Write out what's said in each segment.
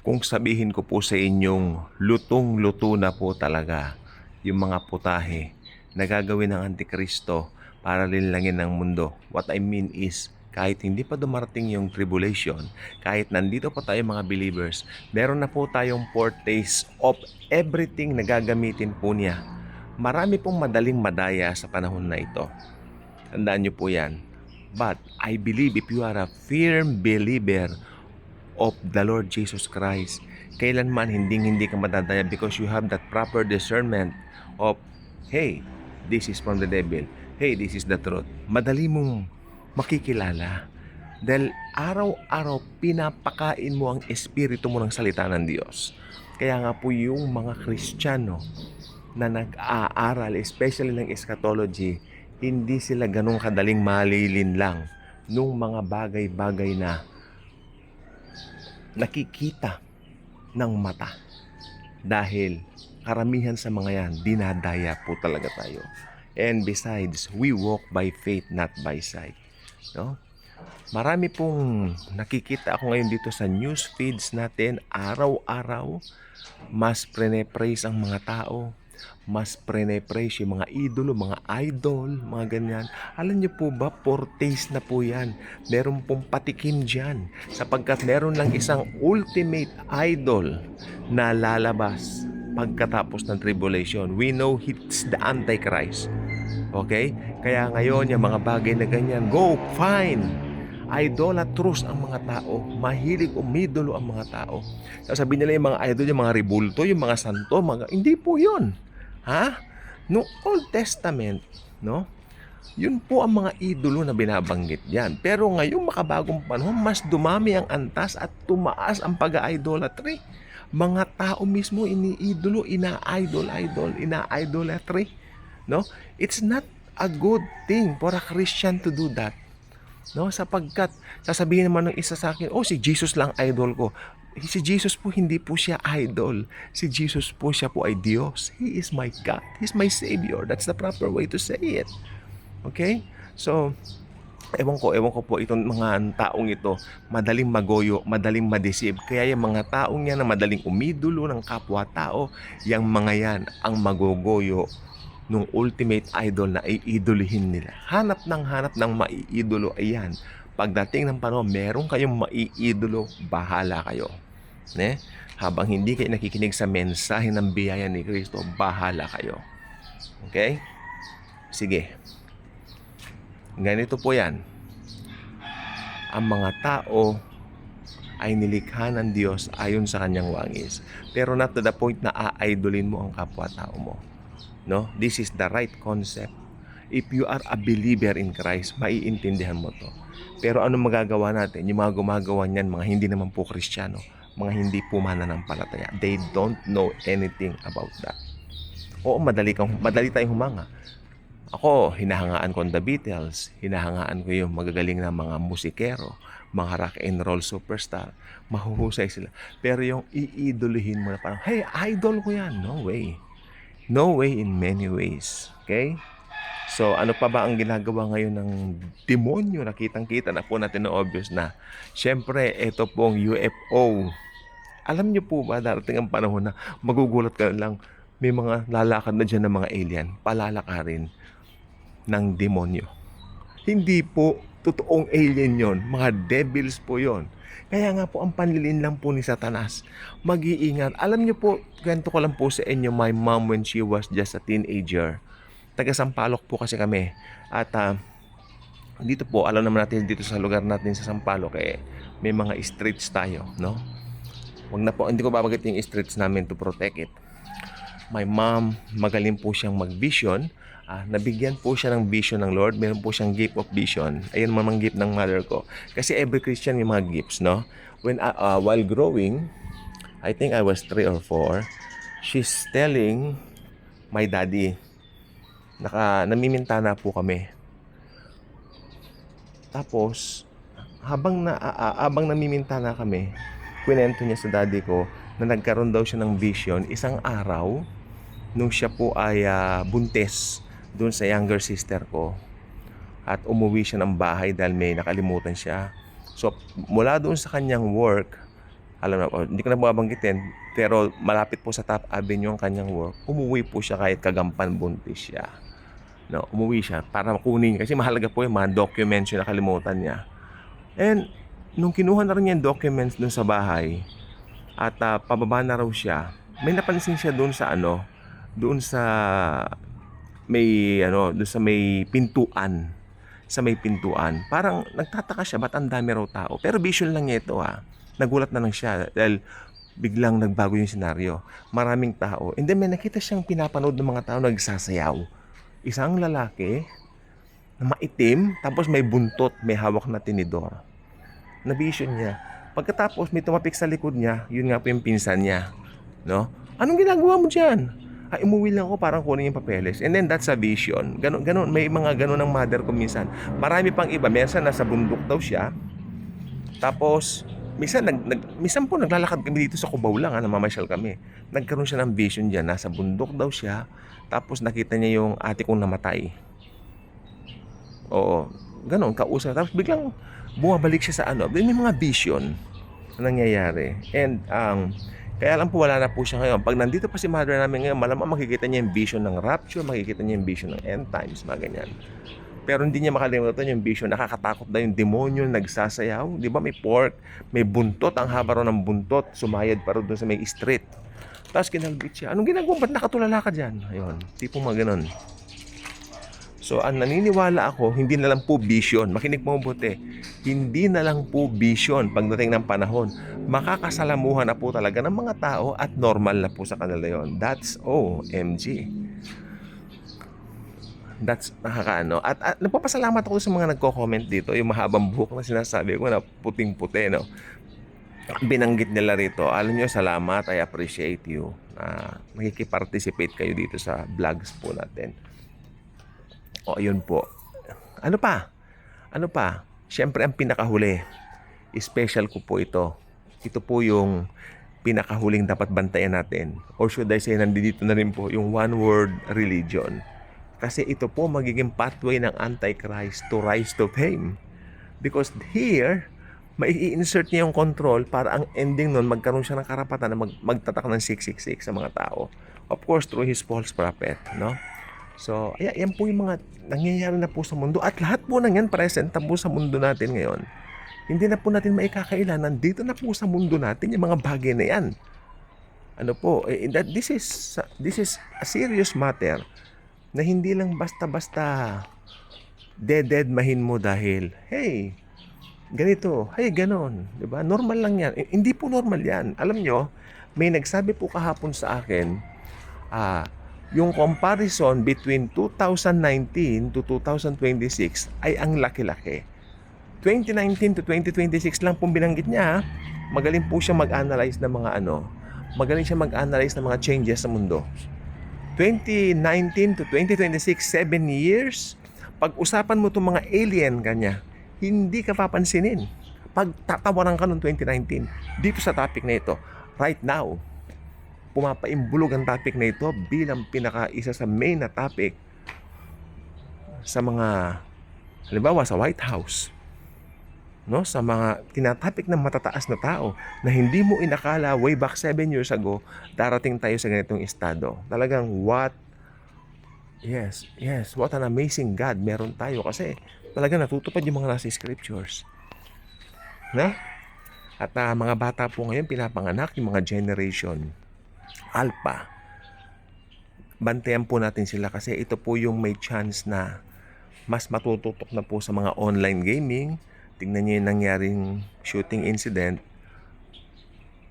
Kung sabihin ko po sa inyong lutong-luto na po talaga yung mga putahe na gagawin ng Antikristo para linlangin ng mundo. What I mean is, kahit hindi pa dumarating yung tribulation, kahit nandito pa tayo mga believers, meron na po tayong foretaste of everything na gagamitin po niya. Marami pong madaling madaya sa panahon na ito. Tandaan niyo po yan. But I believe if you are a firm believer of the Lord Jesus Christ, kailanman hindi ka madadaya because you have that proper discernment of, hey, this is from the devil. Hey, this is the truth. Madali mong makikilala dahil araw-araw pinapakain mo ang espiritu mo ng salita ng Diyos. Kaya nga po yung mga Kristiyano na nag-aaral, especially ng eschatology, hindi sila ganun kadaling malilin lang nung mga bagay-bagay na nakikita ng mata. Dahil karamihan sa mga yan, dinadaya po talaga tayo. And besides, we walk by faith, not by sight. No? Marami pong nakikita ako ngayon dito sa news feeds natin, araw-araw, mas praise ang mga tao, mas praise yung mga idolo, mga idol, mga ganyan. Alam niyo po ba, foretaste na po yan. Meron pong patikim dyan. Sapagkat meron lang isang ultimate idol na lalabas pagkatapos ng tribulation. We know it's the Antichrist. Okay? Kaya ngayon, yung mga bagay na ganyan, go, fine. Idolatrous ang mga tao. Mahilig umidolo ang mga tao. Sasabihin nila yung mga idol, yung mga ribulto, yung mga santo, hindi po yun. Ha? No Old Testament, no? Yun po ang mga idolo na binabanggit yan. Pero ngayong makabagong panahon, mas dumami ang antas at tumaas ang pag-idolatry. Mga tao mismo iniidolo, ina-idolatry. No? It's not a good thing for a Christian to do that. No, sapagkat sasabihin naman ng isa sa akin, oh, si Jesus lang idol ko. Si Jesus po hindi po siya idol. Si Jesus po siya po ay Diyos. He is my God. He's my Savior. That's the proper way to say it. Okay? So, ewan ko po itong mga taong ito, madaling magoyo, madaling madeceive. Kaya yung mga taong yan na madaling umidolo ng kapwa-tao, yung mga yan ang magogoyo nung ultimate idol na iidolihin nila. Hanap ng maiidolo, ayan. Pagdating ng panahon, meron kayong maiidolo, bahala kayo. Ne? Habang hindi kayo nakikinig sa mensahe ng biyaya ni Kristo, bahala kayo. Okay? Sige. Ganito po yan. Ang mga tao ay nilikha ng Diyos ayon sa kanyang wangis. Pero not to the point na a-idolin mo ang kapwa-tao mo. No? This is the right concept. If you are a believer in Christ, maiintindihan mo to. Pero ano magagawa natin? Yung mga gumagawa niyan, mga hindi naman po Kristiyano, mga hindi po mananampalataya. They don't know anything about that. Oo, madali tayong humanga. Ako, hinahangaan ko ang The Beatles, hinahangaan ko yung magagaling na mga musikero, mga rock and roll superstar. Mahuhusay sila. Pero yung iidolihin mo na parang, hey, idol ko yan. No way. No way in many ways. Okay? So, ano pa ba ang ginagawa ngayon ng demonyo? Nakitang-kita na po natin na obvious na. Siyempre, ito pong UFO. Alam niyo po ba, darating ang panahon na magugulat ka lang, may mga lalakad na dyan ng mga alien, palalakarin ng demonyo. Hindi po totoong alien yon, mga devils po yon. Kaya nga po ang panlilin lang po ni Satanas. Mag-iingat. Alam niyo po, ganito ko lang po sa inyo, my mom when she was just a teenager. Taga Sampaloc po kasi kami. At dito po, alam naman natin dito sa lugar natin sa Sampaloc, may mga streets tayo, no? Wag na po, hindi ko babagat yung streets namin to protect it. My mom, magaling po siyang mag-vision. Nabigyan po siya ng vision ng Lord. Meron po siyang gift of vision. Ayun mamang gift ng mother ko. Kasi every Christian yung mga gifts, no? When while growing, I think I was 3 or 4, she's telling my daddy, namimintana po kami. Tapos, habang namimintana kami, kwento niya sa daddy ko na nagkaroon daw siya ng vision isang araw nung siya po ay buntis doon sa younger sister ko at umuwi siya ng bahay dahil may nakalimutan siya. So mula doon sa kanyang work, alam na po, hindi ko na babanggitin, pero malapit po sa Top Avenue ang kanyang work. Umuwi po siya kahit kagampan buntis siya. No, umuwi siya para kunin kasi mahalaga po yung mga documents yung nakalimutan niya. And nung kinuha na rin niya yung documents dun sa bahay at pababa na raw siya, may napansin siya doon sa doon sa doon sa may pintuan. Sa may pintuan. Parang nagtataka siya, ba't ang dami raw tao? Pero vision lang niya ito Nagulat na lang siya dahil biglang nagbago yung senaryo. Maraming tao. And then may nakita siyang pinapanood ng mga tao nagsasayaw. Isang lalaki na maitim, tapos may buntot, may hawak na tinidor. Na vision niya. Pagkatapos may tumapik sa likod niya, yun nga po yung pinsan niya. No? Anong ginagawa mo dyan? Umuwi lang ako parang kunin yung papeles. And then that's a vision. Ganon, may mga ganon ng mother ko minsan. Marami pang iba. Minsan nasa bundok daw siya. Tapos, minsan po naglalakad kami dito sa Cubao lang, namamasyal kami. Nagkaroon siya ng vision dyan. Nasa bundok daw siya. Tapos nakita niya yung ate kong namatay. Oo. Ganon, kausap. Tapos biglang bumabalik siya sa May mga vision na nangyayari. And, kaya lang po wala na po siya ngayon. Pag nandito pa si mother namin ngayon, malamang makikita niya yung vision ng rapture, makikita niya yung vision ng end times, mga ganyan. Pero hindi niya makalimutan yung vision. Nakakatakot na yung demonyo, nagsasayaw. Di ba may pork, may buntot, ang haba raw ng buntot, sumayad pa rin doon sa may street. Tapos kinalbit siya. Anong ginagawa? Ba't nakatulala ka dyan? Ayun, tipong mga ganun. So, ang naniniwala ako, hindi na lang po vision. Makinig mo mabuti. Hindi na lang po vision pagdating ng panahon. Makakasalamuhan na po talaga ng mga tao at normal na po sa kanila yon. That's OMG. That's nakakaano. At nagpapasalamat ako sa mga nagko-comment dito. Yung mahabang buhok na sinasabi ko na puting-puti, no? Binanggit nila rito. Alam nyo, salamat. I appreciate you. Nakikiparticipate kayo dito sa vlogs po natin. O, ayun po. Ano pa? Siyempre, ang pinakahuli. Special ko po ito. Ito po yung pinakahuling dapat bantayan natin. Or should I say, nandito na rin po yung one word religion. Kasi ito po magiging pathway ng Antichrist to rise to fame. Because here, mai-insert niya yung control para ang ending nun, magkaroon siya ng karapatan na magtatak ng 666 sa mga tao. Of course, through his false prophet, no? So, yan po yung mga nangyayari na po sa mundo. At lahat po ng yan present na po sa mundo natin ngayon. Hindi na po natin maikakailanan. Dito na po sa mundo natin yung mga bagay na yan. This is a serious matter na hindi lang basta-basta deadmahin mo dahil, hey, ganito, hey, ganon. Diba? Normal lang yan. Hindi po normal yan. Alam nyo, may nagsabi po kahapon sa akin, yung comparison between 2019 to 2026 ay ang laki-laki. 2019 to 2026 lang pong binanggit niya. Magaling po siya mag-analyze ng mga magaling siya mag-analyze ng mga changes sa mundo. 2019 to 2026, 7 years. Pag-usapan mo itong mga alien kanya, hindi ka papansinin. Pagtatawanan ka noong 2019, dito sa topic na ito, right now, pumapaimbulog ang topic na ito bilang isa sa main na topic sa mga, halimbawa sa White House, no? Sa mga tinatopic ng matataas na tao na hindi mo inakala way back 7 years ago darating tayo sa ganitong estado. Talagang what an amazing God meron tayo kasi talagang natutupad yung mga nasa scriptures, na? At mga bata po ngayon pinapanganak, yung mga generation Alpha. Bantayan po natin sila kasi ito po yung may chance na mas matututok na po sa mga online gaming. Tingnan niyo yung nangyaring shooting incident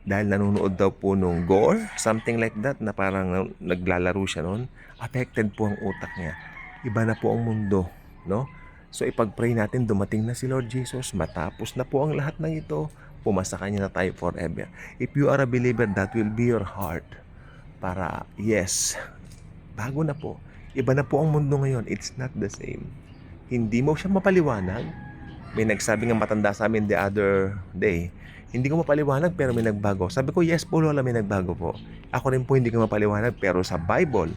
dahil nanonood daw po nung gore, something like that, na parang naglalaro siya noon. Affected po ang utak niya. Iba na po ang mundo, no? So ipag-pray natin dumating na si Lord Jesus, matapos na po ang lahat ng ito, pumasa kanya na tayo forever. If you are a believer, that will be your heart. Para, yes, bago na po. Iba na po ang mundo ngayon. It's not the same. Hindi mo siya mapaliwanag. May nagsabi ng matanda sa amin the other day, hindi ko mapaliwanag pero may nagbago. Sabi ko, yes po Lola, may nagbago po. Ako rin po hindi ko mapaliwanag pero sa Bible,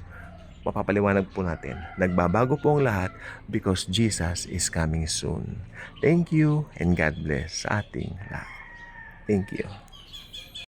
mapapaliwanag po natin. Nagbabago po ang lahat because Jesus is coming soon. Thank you and God bless sa ating lahat. Thank you.